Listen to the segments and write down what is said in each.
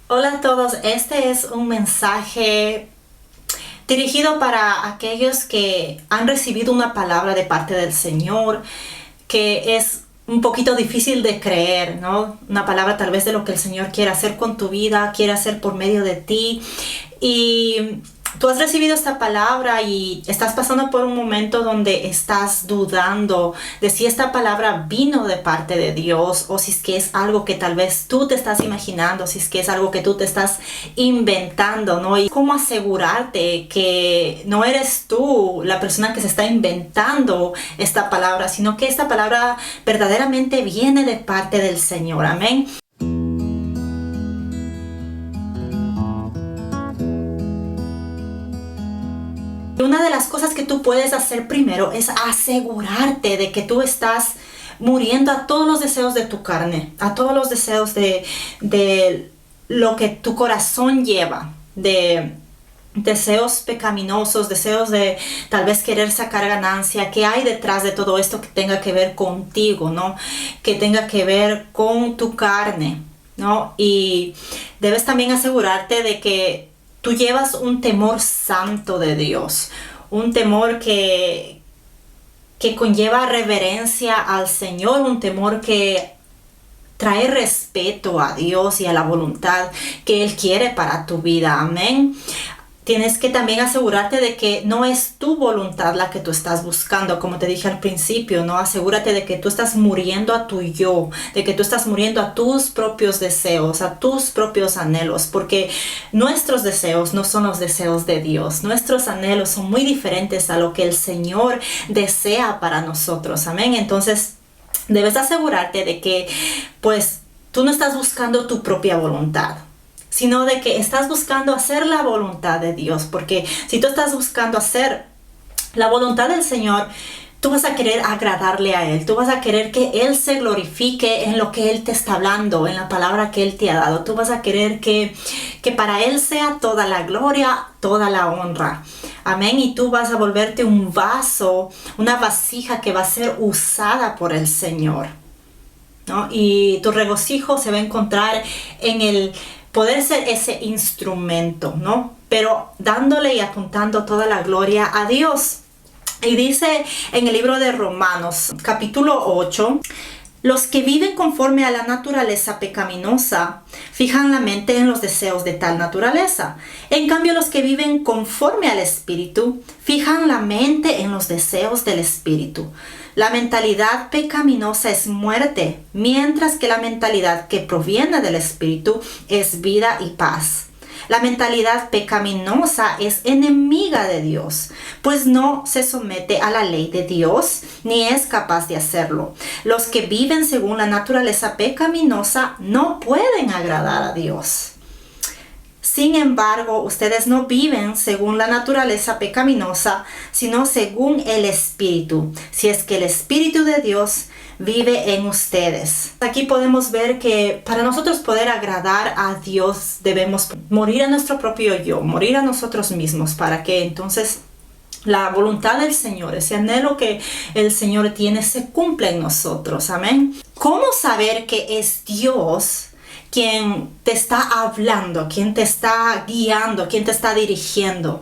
Hola a todos, este es un mensaje dirigido para aquellos que han recibido una palabra de parte del Señor, que es un poquito difícil de creer, ¿no? Una palabra tal vez de lo que el Señor quiere hacer con tu vida, quiere hacer por medio de ti. Y tú has recibido esta palabra y estás pasando por un momento donde estás dudando de si esta palabra vino de parte de Dios o si es que es algo que tal vez tú te estás imaginando, si es que es algo que tú te estás inventando, ¿no? Y cómo asegurarte que no eres tú la persona que se está inventando esta palabra, sino que esta palabra verdaderamente viene de parte del Señor. Amén. Una de las cosas que tú puedes hacer primero es asegurarte de que tú estás muriendo a todos los deseos de tu carne, a todos los deseos de lo que tu corazón lleva, de deseos pecaminosos, deseos de tal vez querer sacar ganancia, que hay detrás de todo esto que tenga que ver contigo, ¿no? Que tenga que ver con tu carne, ¿no? Y debes también asegurarte de que tú llevas un temor santo de Dios, un temor que conlleva reverencia al Señor, un temor que trae respeto a Dios y a la voluntad que Él quiere para tu vida. Amén. Tienes que también asegurarte de que no es tu voluntad la que tú estás buscando, como te dije al principio, ¿no? Asegúrate de que tú estás muriendo a tu yo, de que tú estás muriendo a tus propios deseos, a tus propios anhelos, porque nuestros deseos no son los deseos de Dios. Nuestros anhelos son muy diferentes a lo que el Señor desea para nosotros. Amén. Entonces, debes asegurarte de que, pues, tú no estás buscando tu propia voluntad, sino de que estás buscando hacer la voluntad de Dios, porque si tú estás buscando hacer la voluntad del Señor, tú vas a querer agradarle a Él, tú vas a querer que Él se glorifique en lo que Él te está hablando, en la palabra que Él te ha dado. Tú vas a querer que para Él sea toda la gloria, toda la honra. Amén. Y tú vas a volverte un vaso, una vasija que va a ser usada por el Señor, ¿no? Y tu regocijo se va a encontrar en el poder ser ese instrumento, ¿no? Pero dándole y apuntando toda la gloria a Dios. Y dice en el libro de Romanos, capítulo 8, los que viven conforme a la naturaleza pecaminosa fijan la mente en los deseos de tal naturaleza. En cambio, los que viven conforme al Espíritu fijan la mente en los deseos del Espíritu. La mentalidad pecaminosa es muerte, mientras que la mentalidad que proviene del Espíritu es vida y paz. La mentalidad pecaminosa es enemiga de Dios, pues no se somete a la ley de Dios ni es capaz de hacerlo. Los que viven según la naturaleza pecaminosa no pueden agradar a Dios. Sin embargo, ustedes no viven según la naturaleza pecaminosa, sino según el Espíritu, si es que el Espíritu de Dios vive en ustedes. Aquí podemos ver que para nosotros poder agradar a Dios debemos morir a nuestro propio yo, morir a nosotros mismos, para que entonces la voluntad del Señor, ese anhelo que el Señor tiene, se cumpla en nosotros. Amén. ¿Cómo saber que es Dios quien te está hablando, quien te está guiando, quien te está dirigiendo?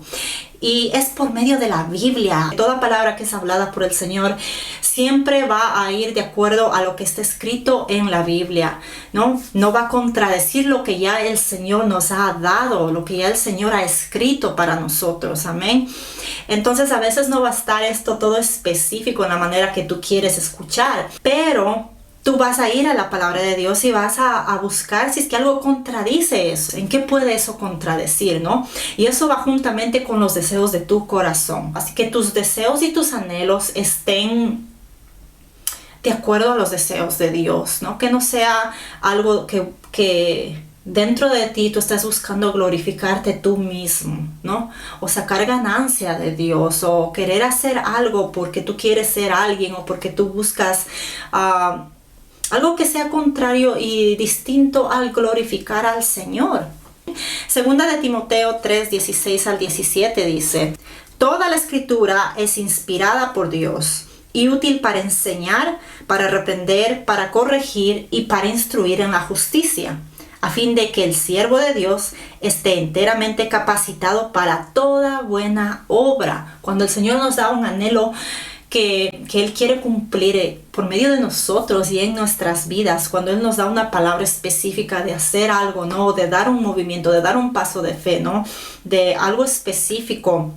Y es por medio de la Biblia. Toda palabra que es hablada por el Señor siempre va a ir de acuerdo a lo que está escrito en la Biblia, ¿no? No va a contradecir lo que ya el Señor nos ha dado, lo que ya el Señor ha escrito para nosotros. Amén. Entonces a veces no va a estar esto todo específico en la manera que tú quieres escuchar, pero tú vas a ir a la palabra de Dios y vas a buscar si es que algo contradice eso. ¿En qué puede eso contradecir, no? Y eso va juntamente con los deseos de tu corazón. Así que tus deseos y tus anhelos estén de acuerdo a los deseos de Dios, ¿no? Que no sea algo que dentro de ti tú estás buscando glorificarte tú mismo, ¿no? O sacar ganancia de Dios, o querer hacer algo porque tú quieres ser alguien, o porque tú buscas algo que sea contrario y distinto al glorificar al Señor. Segunda de Timoteo 3, 16 al 17 dice: toda la escritura es inspirada por Dios y útil para enseñar, para reprender, para corregir y para instruir en la justicia, a fin de que el siervo de Dios esté enteramente capacitado para toda buena obra. Cuando el Señor nos da un anhelo que Él quiere cumplir por medio de nosotros y en nuestras vidas, cuando Él nos da una palabra específica de hacer algo, ¿no? De dar un movimiento, de dar un paso de fe, ¿no? De algo específico.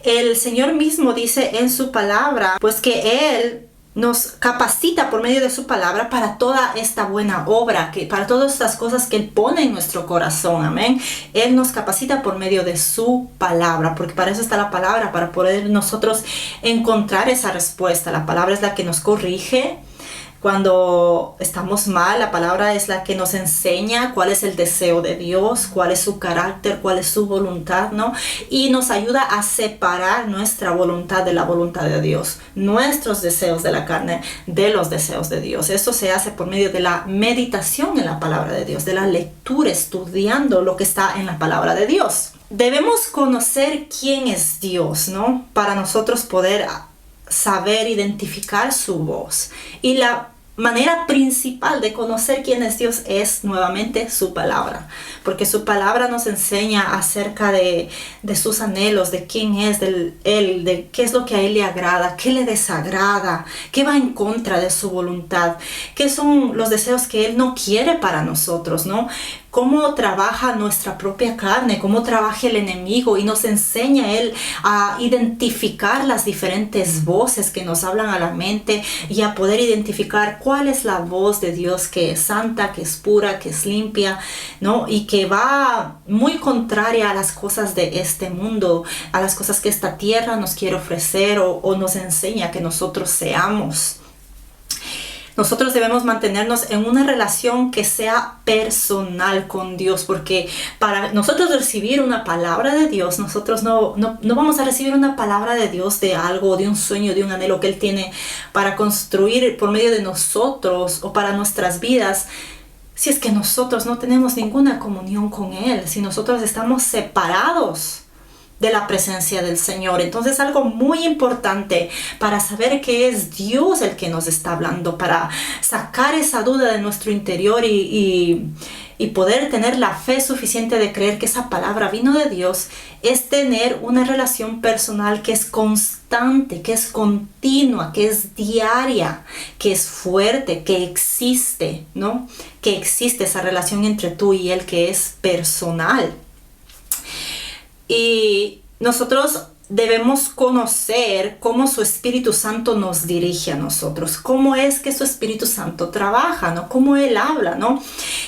El Señor mismo dice en su palabra, pues que Él nos capacita por medio de su palabra para toda esta buena obra, para todas estas cosas que Él pone en nuestro corazón, amén. Él nos capacita por medio de su palabra, porque para eso está la palabra, para poder nosotros encontrar esa respuesta. La palabra es la que nos corrige cuando estamos mal. La palabra es la que nos enseña cuál es el deseo de Dios, cuál es su carácter, cuál es su voluntad, ¿no? Y nos ayuda a separar nuestra voluntad de la voluntad de Dios, nuestros deseos de la carne de los deseos de Dios. Esto se hace por medio de la meditación en la palabra de Dios, de la lectura, estudiando lo que está en la palabra de Dios. Debemos conocer quién es Dios, ¿no? Para nosotros poder saber identificar su voz. Y la manera principal de conocer quién es Dios es nuevamente su palabra, porque su palabra nos enseña acerca de sus anhelos, de quién es Él, de qué es lo que a Él le agrada, qué le desagrada, qué va en contra de su voluntad, qué son los deseos que Él no quiere para nosotros, ¿no? Cómo trabaja nuestra propia carne, cómo trabaja el enemigo, y nos enseña Él a identificar las diferentes voces que nos hablan a la mente y a poder identificar cuál es la voz de Dios que es santa, que es pura, que es limpia, ¿no? Y que va muy contraria a las cosas de este mundo, a las cosas que esta tierra nos quiere ofrecer o nos enseña que nosotros seamos. Nosotros debemos mantenernos en una relación que sea personal con Dios, porque para nosotros recibir una palabra de Dios, nosotros no vamos a recibir una palabra de Dios de algo, de un sueño, de un anhelo que Él tiene para construir por medio de nosotros o para nuestras vidas, si es que nosotros no tenemos ninguna comunión con Él, si nosotros estamos separados de la presencia del Señor. Entonces, algo muy importante para saber que es Dios el que nos está hablando, para sacar esa duda de nuestro interior y poder tener la fe suficiente de creer que esa palabra vino de Dios, es tener una relación personal que es constante, que es continua, que es diaria, que es fuerte, que existe, ¿no? Que existe esa relación entre tú y Él, que es personal. Y nosotros debemos conocer cómo su Espíritu Santo nos dirige a nosotros, cómo es que su Espíritu Santo trabaja, ¿no? Cómo Él habla, ¿no?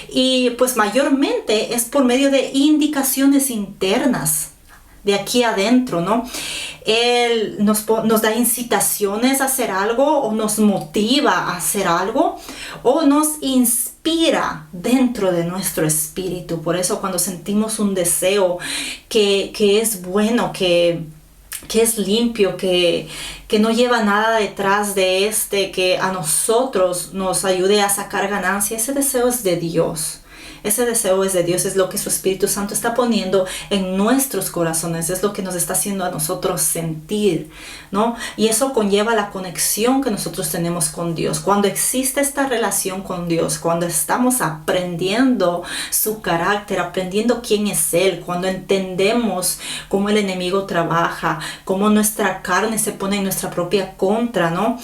Y pues mayormente es por medio de indicaciones internas, de aquí adentro, ¿no? Él nos da incitaciones a hacer algo, o nos motiva a hacer algo, o nos inspira dentro de nuestro espíritu. Por eso cuando sentimos un deseo que es bueno, que es limpio, que no lleva nada detrás de que a nosotros nos ayude a sacar ganancia, ese deseo es de Dios. Ese deseo es de Dios, es lo que su Espíritu Santo está poniendo en nuestros corazones, es lo que nos está haciendo a nosotros sentir, ¿no? Y eso conlleva la conexión que nosotros tenemos con Dios. Cuando existe esta relación con Dios, cuando estamos aprendiendo su carácter, aprendiendo quién es Él, cuando entendemos cómo el enemigo trabaja, cómo nuestra carne se pone en nuestra propia contra, ¿no?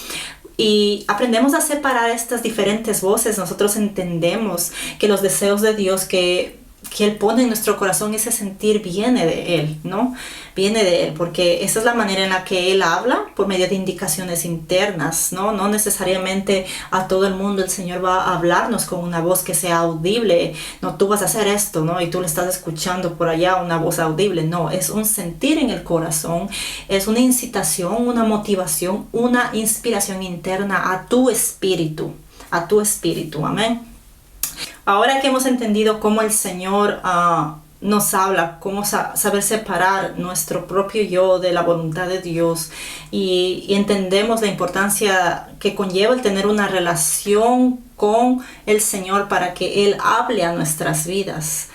Y aprendemos a separar estas diferentes voces. Nosotros entendemos que los deseos de Dios que Él pone en nuestro corazón, ese sentir viene de Él, ¿no? Viene de Él, porque esa es la manera en la que Él habla, por medio de indicaciones internas, ¿no? No necesariamente a todo el mundo el Señor va a hablarnos con una voz que sea audible. No, tú vas a hacer esto, ¿no? Y tú le estás escuchando por allá una voz audible. No, es un sentir en el corazón, es una incitación, una motivación, una inspiración interna a tu espíritu, amén. Ahora que hemos entendido cómo el Señor nos habla, cómo saber separar nuestro propio yo de la voluntad de Dios, y entendemos la importancia que conlleva el tener una relación con el Señor para que Él hable a nuestras vidas.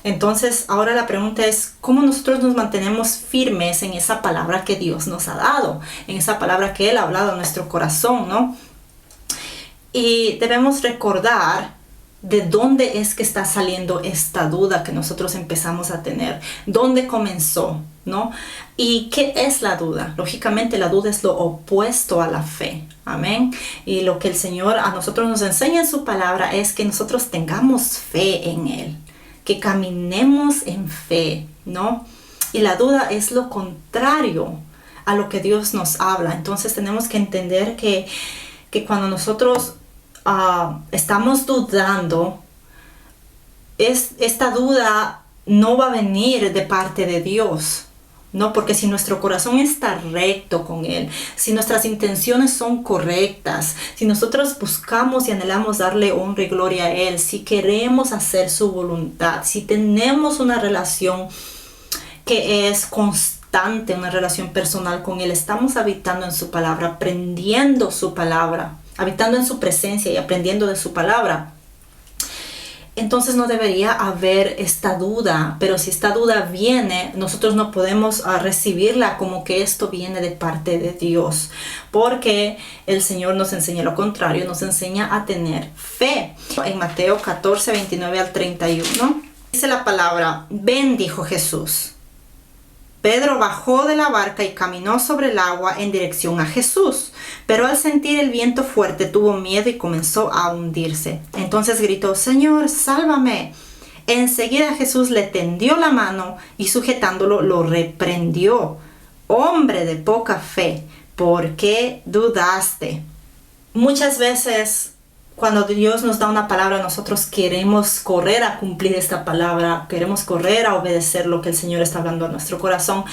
Entonces, ahora la pregunta es, ¿cómo nosotros nos mantenemos firmes en esa palabra que Dios nos ha dado? En esa palabra que Él ha hablado a nuestro corazón, ¿no? Y debemos recordar de dónde es que está saliendo esta duda que nosotros empezamos a tener, dónde comenzó, ¿no? ¿Y qué es la duda? Lógicamente la duda es lo opuesto a la fe, amén. Y lo que el Señor a nosotros nos enseña en su palabra es que nosotros tengamos fe en Él, que caminemos en fe, ¿no? Y la duda es lo contrario a lo que Dios nos habla. Entonces tenemos que entender que cuando nosotros estamos dudando, esta duda no va a venir de parte de Dios, ¿no? Porque si nuestro corazón está recto con Él, si nuestras intenciones son correctas, si nosotros buscamos y anhelamos darle honra y gloria a Él, si queremos hacer su voluntad, si tenemos una relación que es constante, una relación personal con Él, estamos habitando en su palabra, aprendiendo su palabra, habitando en su presencia y aprendiendo de su palabra, entonces no debería haber esta duda. Pero si esta duda viene, nosotros no podemos recibirla como que esto viene de parte de Dios, porque el Señor nos enseña lo contrario, nos enseña a tener fe. En Mateo 14, 29 al 31, dice la palabra: ven, dijo Jesús. Pedro bajó de la barca y caminó sobre el agua en dirección a Jesús, pero al sentir el viento fuerte tuvo miedo y comenzó a hundirse. Entonces gritó: Señor, sálvame. Enseguida Jesús le tendió la mano y sujetándolo lo reprendió: hombre de poca fe, ¿por qué dudaste? Muchas veces cuando Dios nos da una palabra, nosotros queremos correr a cumplir esta palabra, queremos correr a obedecer lo que el Señor está hablando a nuestro corazón,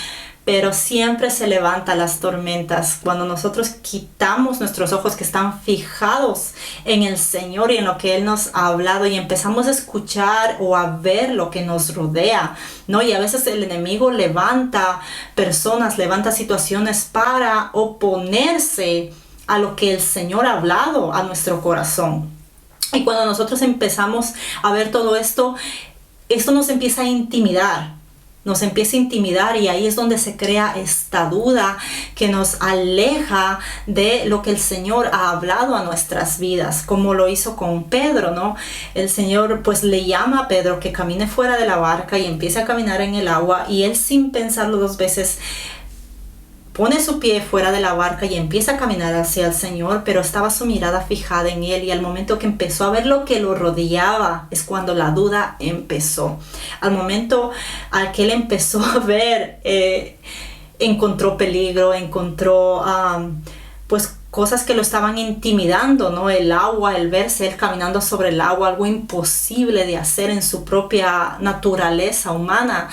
pero siempre se levantan las tormentas cuando nosotros quitamos nuestros ojos que están fijados en el Señor y en lo que Él nos ha hablado, y empezamos a escuchar o a ver lo que nos rodea, ¿no? Y a veces el enemigo levanta personas, levanta situaciones para oponerse a lo que el Señor ha hablado a nuestro corazón. Y cuando nosotros empezamos a ver todo esto, esto nos empieza a intimidar. Y ahí es donde se crea esta duda que nos aleja de lo que el Señor ha hablado a nuestras vidas, como lo hizo con Pedro, ¿no? El Señor pues le llama a Pedro que camine fuera de la barca y empiece a caminar en el agua, y él, sin pensarlo dos veces, pone su pie fuera de la barca y empieza a caminar hacia el Señor, pero estaba su mirada fijada en Él, y al momento que empezó a ver lo que lo rodeaba es cuando la duda empezó. Al momento al que él empezó a ver, encontró peligro, encontró pues cosas que lo estaban intimidando, ¿no? El agua, el verse él caminando sobre el agua, algo imposible de hacer en su propia naturaleza humana.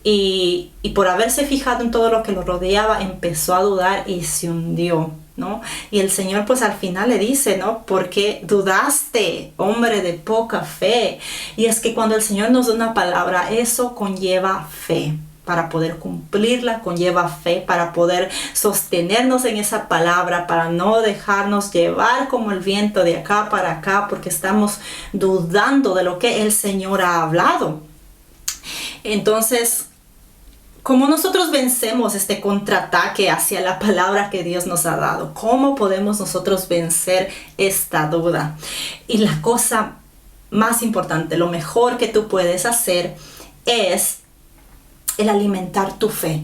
Y por haberse fijado en todo lo que lo rodeaba, empezó a dudar y se hundió, ¿no? Y el Señor pues al final le dice, ¿no? ¿Por qué dudaste, hombre de poca fe? Y es que cuando el Señor nos da una palabra, eso conlleva fe. Para poder cumplirla conlleva fe, para poder sostenernos en esa palabra, para no dejarnos llevar como el viento de acá para acá, porque estamos dudando de lo que el Señor ha hablado. Entonces, ¿cómo nosotros vencemos este contraataque hacia la palabra que Dios nos ha dado? ¿Cómo podemos nosotros vencer esta duda? Y la cosa más importante, lo mejor que tú puedes hacer es el alimentar tu fe.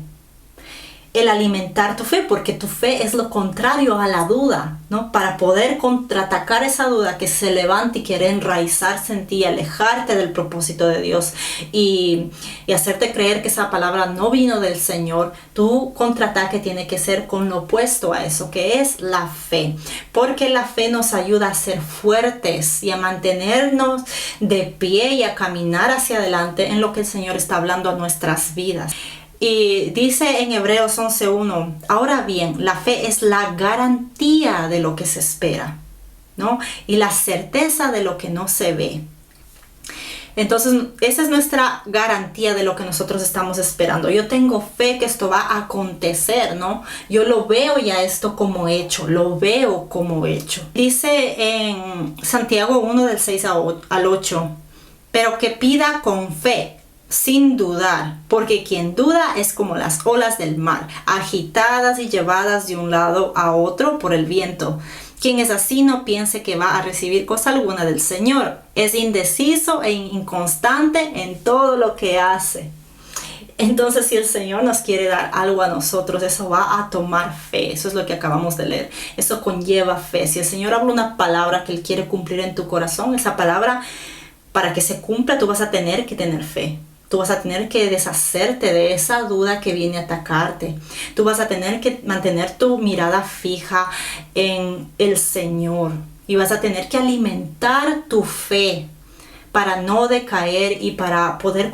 El alimentar tu fe, porque tu fe es lo contrario a la duda, ¿no? Para poder contraatacar esa duda que se levanta y quiere enraizarse en ti, alejarte del propósito de Dios y hacerte creer que esa palabra no vino del Señor, tu contraataque tiene que ser con lo opuesto a eso, que es la fe. Porque la fe nos ayuda a ser fuertes y a mantenernos de pie y a caminar hacia adelante en lo que el Señor está hablando a nuestras vidas. Y dice en Hebreos 11:1, ahora bien, la fe es la garantía de lo que se espera, ¿no? Y la certeza de lo que no se ve. Entonces, esa es nuestra garantía de lo que nosotros estamos esperando. Yo tengo fe que esto va a acontecer, ¿no? Yo lo veo ya esto como hecho, lo veo como hecho. Dice en Santiago 1 del 6 al 8, pero que pida con fe, sin dudar, porque quien duda es como las olas del mar, agitadas y llevadas de un lado a otro por el viento. Quien es así no piense que va a recibir cosa alguna del Señor. Es indeciso e inconstante en todo lo que hace. Entonces, si el Señor nos quiere dar algo a nosotros, eso va a tomar fe. Eso es lo que acabamos de leer. Eso conlleva fe. Si el Señor habla una palabra que Él quiere cumplir en tu corazón, esa palabra, para que se cumpla, tú vas a tener que tener fe. Tú vas a tener que deshacerte de esa duda que viene a atacarte. Tú vas a tener que mantener tu mirada fija en el Señor. Y vas a tener que alimentar tu fe para no decaer y para poder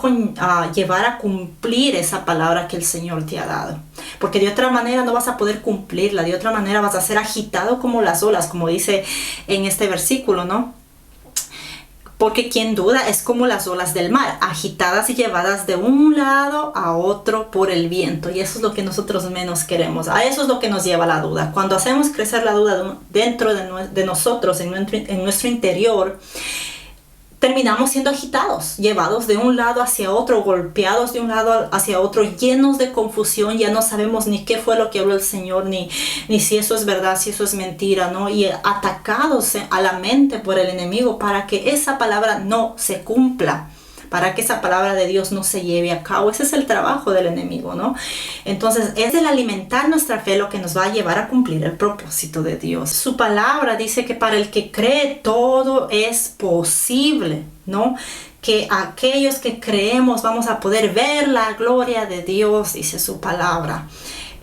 llevar a cumplir esa palabra que el Señor te ha dado. Porque de otra manera no vas a poder cumplirla. De otra manera vas a ser agitado como las olas, como dice en este versículo, ¿no? Porque quien duda es como las olas del mar, agitadas y llevadas de un lado a otro por el viento. Y eso es lo que nosotros menos queremos. A eso es lo que nos lleva la duda. Cuando hacemos crecer la duda dentro de nosotros, en nuestro interior, terminamos siendo agitados, llevados de un lado hacia otro, golpeados de un lado hacia otro, llenos de confusión. Ya no sabemos ni qué fue lo que habló el Señor, ni si eso es verdad, si eso es mentira, ¿no? Y atacados a la mente por el enemigo para que esa palabra no se cumpla, para que esa palabra de Dios no se lleve a cabo. Ese es el trabajo del enemigo, ¿no? Entonces, es el alimentar nuestra fe lo que nos va a llevar a cumplir el propósito de Dios. Su palabra dice que para el que cree todo es posible, ¿no? Que aquellos que creemos vamos a poder ver la gloria de Dios, dice su palabra.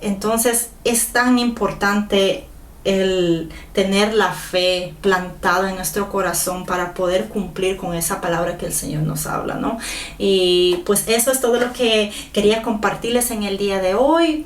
Entonces, es tan importante el tener la fe plantada en nuestro corazón para poder cumplir con esa palabra que el Señor nos habla, ¿no? Y pues eso es todo lo que quería compartirles en el día de hoy.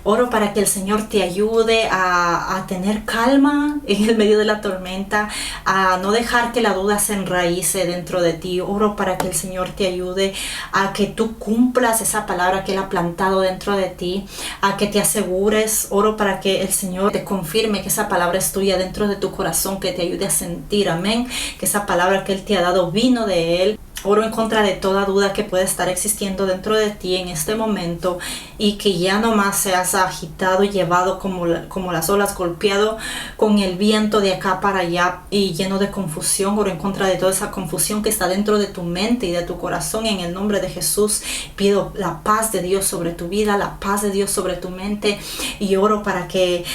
Oro para que el Señor te ayude a tener calma en el medio de la tormenta, a no dejar que la duda se enraíce dentro de ti. Oro para que el Señor te ayude a que tú cumplas esa palabra que Él ha plantado dentro de ti, a que te asegures. Oro para que el Señor te confirme que esa palabra es tuya dentro de tu corazón, que te ayude a sentir, amén, que esa palabra que Él te ha dado vino de Él. Oro en contra de toda duda que pueda estar existiendo dentro de ti en este momento, y que ya no más seas agitado y llevado como las olas, golpeado con el viento de acá para allá y lleno de confusión. Oro en contra de toda esa confusión que está dentro de tu mente y de tu corazón. En el nombre de Jesús pido la paz de Dios sobre tu vida, la paz de Dios sobre tu mente, y oro para que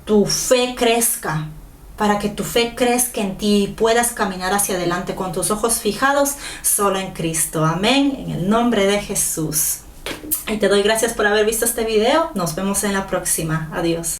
tu fe crezca, para que tu fe crezca en ti y puedas caminar hacia adelante con tus ojos fijados solo en Cristo. Amén, en el nombre de Jesús. Y te doy gracias por haber visto este video. Nos vemos en la próxima. Adiós.